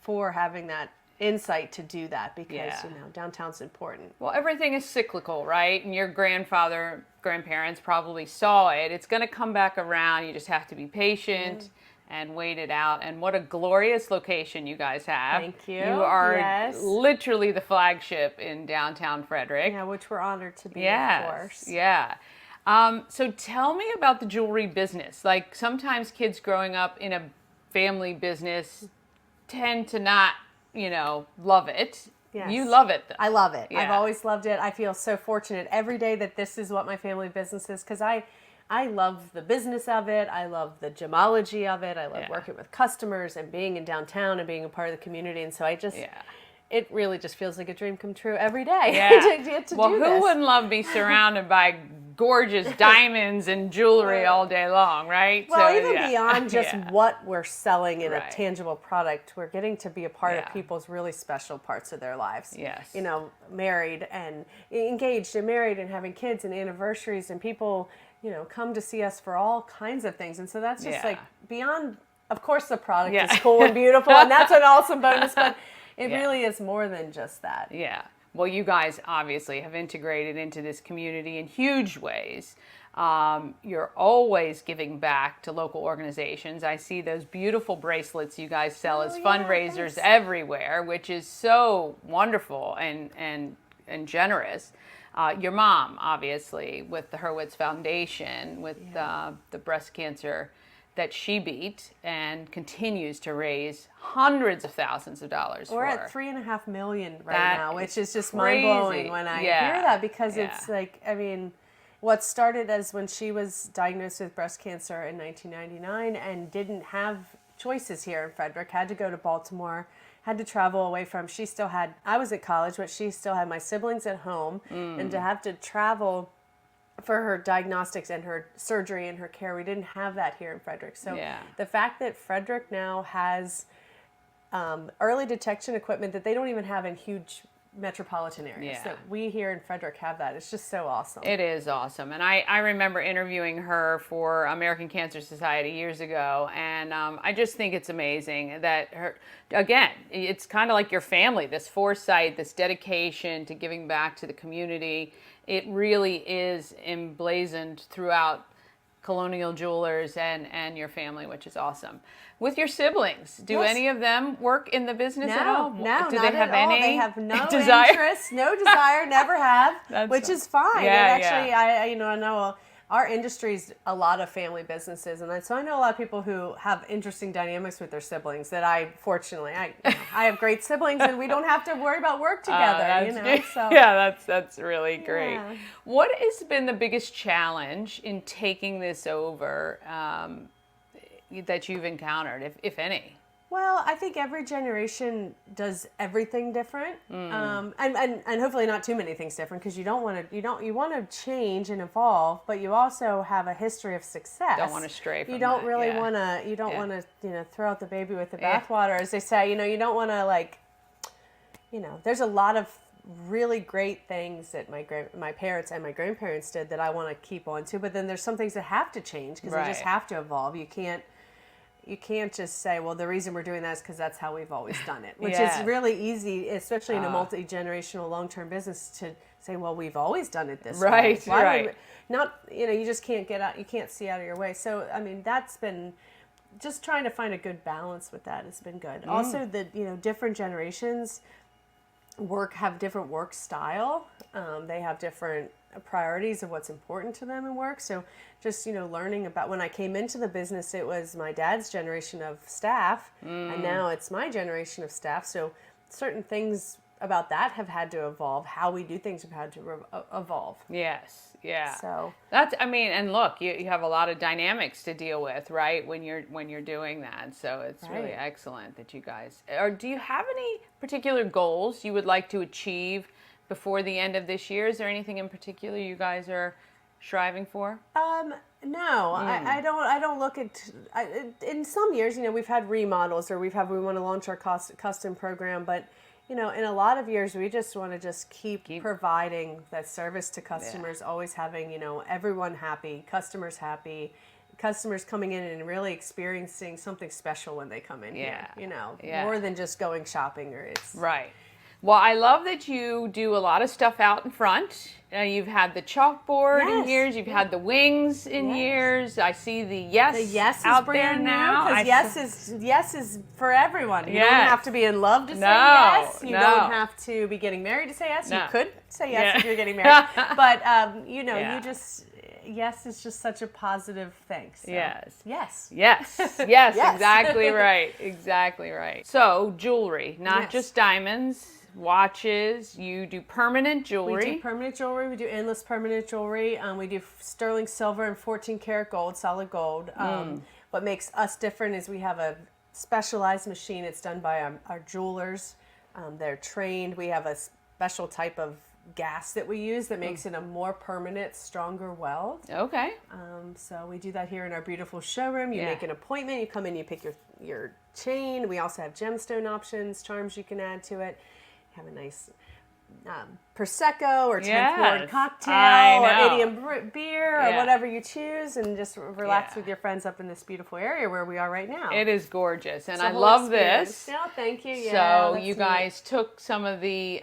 for having that insight to do that, because, downtown's important. Well, everything is cyclical, right? And your grandparents probably saw it. It's going to come back around. You just have to be patient. And wait it out. And what a glorious location you guys have. Thank you. You are literally the flagship in downtown Frederick. Yeah, which we're honored to be, of course. Yeah. So tell me about the jewelry business. Like, sometimes kids growing up in a family business tend to not, love it. Yes. You love it, though. I love it. Yeah. I've always loved it. I feel so fortunate every day that this is what my family business is, because I love the business of it. I love the gemology of it. I love working with customers and being in downtown and being a part of the community. And so I just, it really just feels like a dream come true every day. Yeah. to get to well, do who this. wouldn't love to be surrounded by gorgeous diamonds and jewelry all day long, right? Well, So, even beyond just what we're selling in a Right. tangible product, we're getting to be a part of people's really special parts of their lives. Yes. You know, married and engaged and married and having kids and anniversaries, and people, you know, come to see us for all kinds of things. And so that's just like beyond, of course, the product is cool and beautiful, and that's an awesome bonus, but it really is more than just that. Yeah. Well, you guys obviously have integrated into this community in huge ways. You're always giving back to local organizations. I see those beautiful bracelets you guys sell as fundraisers everywhere, which is so wonderful and generous. Your mom, obviously, with the Hurwitz Foundation, with the breast cancer that she beat and continues to raise hundreds of thousands of dollars We're for. at $3.5 million right That now, which is just crazy. mind-blowing when I hear that, because it's like, I mean, what started as when she was diagnosed with breast cancer in 1999 and didn't have choices here in Frederick, had to go to Baltimore, had to travel away from, she still had, I was at college, but she still had my siblings at home, and to have to travel for her diagnostics and her surgery and her care, we didn't have that here in Frederick. So the fact that Frederick now has early detection equipment that they don't even have in huge metropolitan areas, that we here in Frederick have that, it's just so awesome. It is awesome. And I remember interviewing her for American Cancer Society years ago, and I just think it's amazing that her, again, it's kind of like your family, this foresight, this dedication to giving back to the community. It really is emblazoned throughout Colonial Jewelers and your family, which is awesome. With your siblings, do any of them work in the business at all? No, do not they have at all. any They have no desire? interest, no desire, never have, which is fine. Yeah, and actually, I know our industry's a lot of family businesses, and so I know a lot of people who have interesting dynamics with their siblings. That I have great siblings, and we don't have to worry about work together. So that's really great. Yeah. What has been the biggest challenge in taking this over that you've encountered, if any? Well, I think every generation does everything different, and hopefully not too many things different, because you want to change and evolve, but you also have a history of success. Don't want to stray from You don't that, really yeah. want to. You don't want to throw out the baby with the bathwater, as they say. You don't want to There's a lot of really great things that my parents and my grandparents did that I want to keep on to, but then there's some things that have to change because they just have to evolve. You can't just say, well, the reason we're doing that is because that's how we've always done it, which is really easy, especially in a multi-generational long-term business, to say, well, we've always done it this way. Why would we, you just can't get out, you can't see out of your way. So, I mean, that's been, just trying to find a good balance with that has been good. Also, the different generations have different work style. They have different priorities of what's important to them in work. So just, learning about, when I came into the business, it was my dad's generation of staff, and now it's my generation of staff. So certain things about that have had to evolve. How we do things have had to evolve. Yes. Yeah. So and look, you have a lot of dynamics to deal with, right? When you're doing that. So it's really excellent that you guys, or do you have any particular goals you would like to achieve before the end of this year? Is there anything in particular you guys are striving for? No, I don't look at, in some years, we've had remodels, or we want to launch our custom program, but in a lot of years, we just want to keep providing that service to customers, always having, everyone happy, customers coming in and really experiencing something special when they come in here, more than just going shopping, or it's... Right. Well, I love that you do a lot of stuff out in front. You've had the chalkboard in years. You've had the wings in years. I see the yes out there now. Because yes is for everyone. You don't have to be in love to say yes. You don't have to be getting married to say yes. You could say yes if you're getting married. But, you just... Yes is just such a positive thing. So. Yes. Exactly right. Exactly right. So jewelry, not just diamonds, watches. You do permanent jewelry. We do permanent jewelry. We do endless permanent jewelry. We do sterling silver and 14 karat gold, solid gold. What makes us different is we have a specialized machine. It's done by our jewelers. They're trained. We have a special type of gas that we use that makes it a more permanent, stronger weld. Okay. So we do that here in our beautiful showroom. You make an appointment. You come in. You pick your chain. We also have gemstone options, charms you can add to it. Have a nice Prosecco or 10th Ward cocktail or idiom beer or whatever you choose, and just relax with your friends up in this beautiful area where we are right now. It is gorgeous, and I love this. No, thank you. So you guys took some of the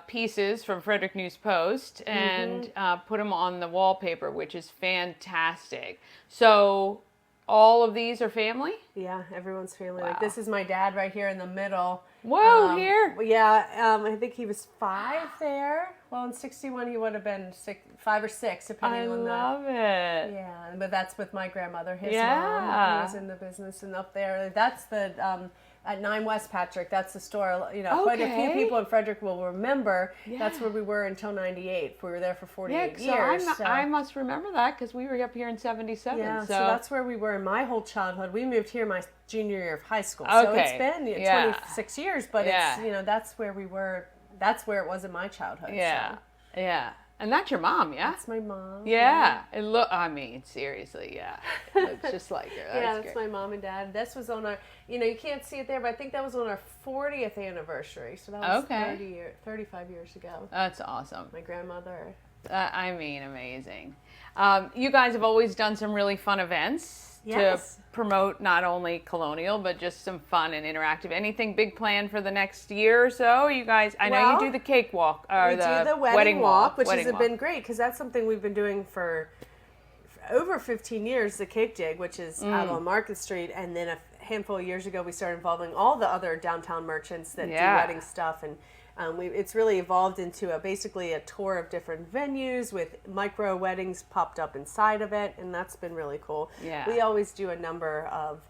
pieces from Frederick News Post and put them on the wallpaper, which is fantastic. So all of these are family? Yeah, everyone's family. Like this is my dad right here in the middle. Whoa, here. Yeah, I think he was 5 there. Well, in 61 he would have been 5 or 6, depending on that. I love it. Yeah, but that's with my grandmother, his mom, who was in the business, and up there, that's the at 9 West Patrick. That's the store. Quite a few people in Frederick will remember. That's where we were until '98. We were there for 48 years. So I must remember that because we were up here in '77. Yeah, so that's where we were in my whole childhood. We moved here my junior year of high school. So it's been 26 years, but it's that's where we were. That's where it was in my childhood. Yeah, yeah. And that's your mom, yeah? That's my mom. Yeah. Seriously, yeah. It looks just like her. That's my mom and dad. This was on our, you can't see it there, but I think that was on our 40th anniversary. So that was 35 years ago. That's awesome. My grandmother. Amazing. You guys have always done some really fun events to promote not only Colonial, but just some fun and interactive. Anything big planned for the next year or so? You guys, I know you do the cake walk, or we do the wedding walk, which has been great because that's something we've been doing for over 15 years, the cake dig, which is out on Market Street. And then a handful of years ago, we started involving all the other downtown merchants that do wedding stuff. And it's really evolved into basically a tour of different venues with micro weddings popped up inside of it, and that's been really cool. Yeah. We always do a number of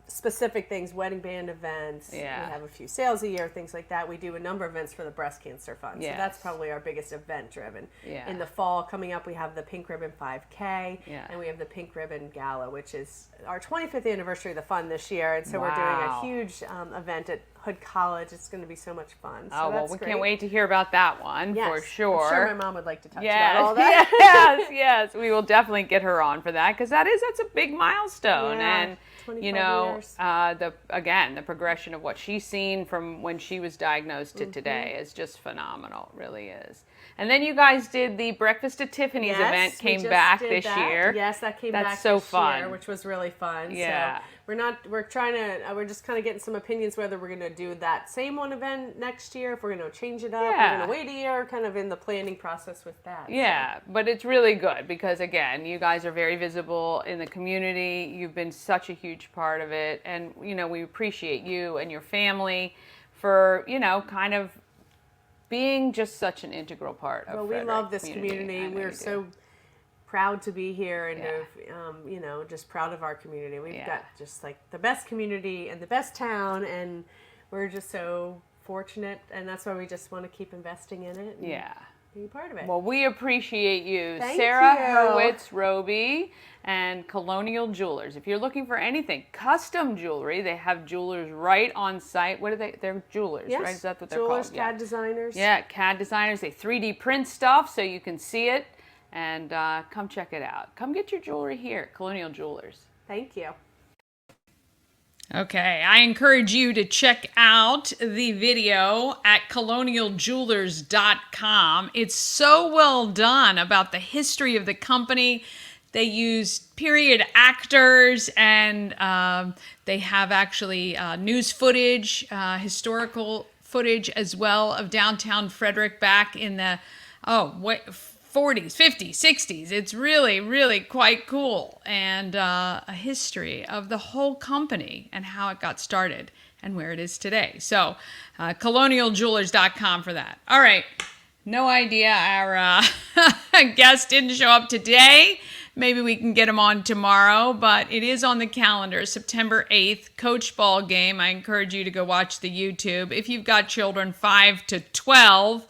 specific things, wedding band events. Yeah. We have a few sales a year, things like that. We do a number of events for the Breast Cancer Fund. So that's probably our biggest event driven. Yeah. In the fall coming up, we have the Pink Ribbon 5K, and we have the Pink Ribbon Gala, which is our 25th anniversary of the fund this year. And so we're doing a huge event at Hood College. It's going to be so much fun. So we can't wait to hear about that one for sure. I'm sure my mom would like to talk about all that. Yes, we will definitely get her on for that because that's a big milestone. And years. The progression of what she's seen from when she was diagnosed to today is just phenomenal. It really is. And then you guys did the Breakfast at Tiffany's event, came back this year. Yes, that came back so this fun. Year, which was really fun. Yeah. So we're just kind of getting some opinions whether we're going to do that same one event next year, if we're going to change it up, we're going to wait a year, kind of in the planning process with that. Yeah, but it's really good because, again, you guys are very visible in the community. You've been such a huge part of it. And, we appreciate you and your family for, kind of being just such an integral part of we love this community. We're so proud to be here and just proud of our community. We've got just like the best community and the best town, and we're just so fortunate, and that's why we just want to keep investing in it. Being part of it. Well, we appreciate you. Thank Sarah you. Hurwitz Robey and Colonial Jewelers. If you're looking for anything, custom jewelry, they have jewelers right on site. What are they? They're jewelers, right? Is that what they're jewelers, called? CAD designers. Yeah, CAD designers. They 3D print stuff so you can see it. And come check it out. Come get your jewelry here at Colonial Jewelers. Thank you. Okay, I encourage you to check out the video at colonialjewelers.com. It's so well done about the history of the company. They used period actors, and they have actually news footage, historical footage as well of downtown Frederick back in the 40s, 50s, 60s. It's really, really quite cool. And a history of the whole company and how it got started and where it is today. So colonialjewelers.com for that. All right. No idea our guest didn't show up today. Maybe we can get him on tomorrow, but it is on the calendar, September 8th, coach ball game. I encourage you to go watch the YouTube. If you've got children 5 to 12,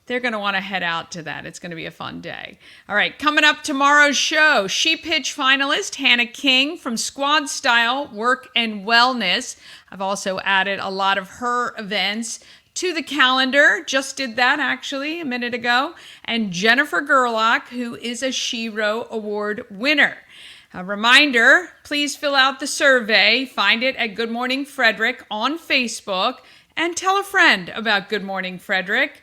they're going to want to head out to that. It's going to be a fun day. All right, coming up tomorrow's show, She Pitch finalist Hannah King from Squad Style Work and Wellness. I've also added a lot of her events to the calendar. Just did that actually a minute ago. And Jennifer Gerlach, who is a SHERO Award winner. A reminder, please fill out the survey. Find it at Good Morning Frederick on Facebook. And tell a friend about Good Morning Frederick.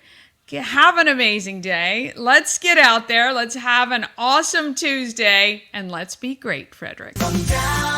Have an amazing day. Let's get out there. Let's have an awesome Tuesday. And let's be great, Frederick. Down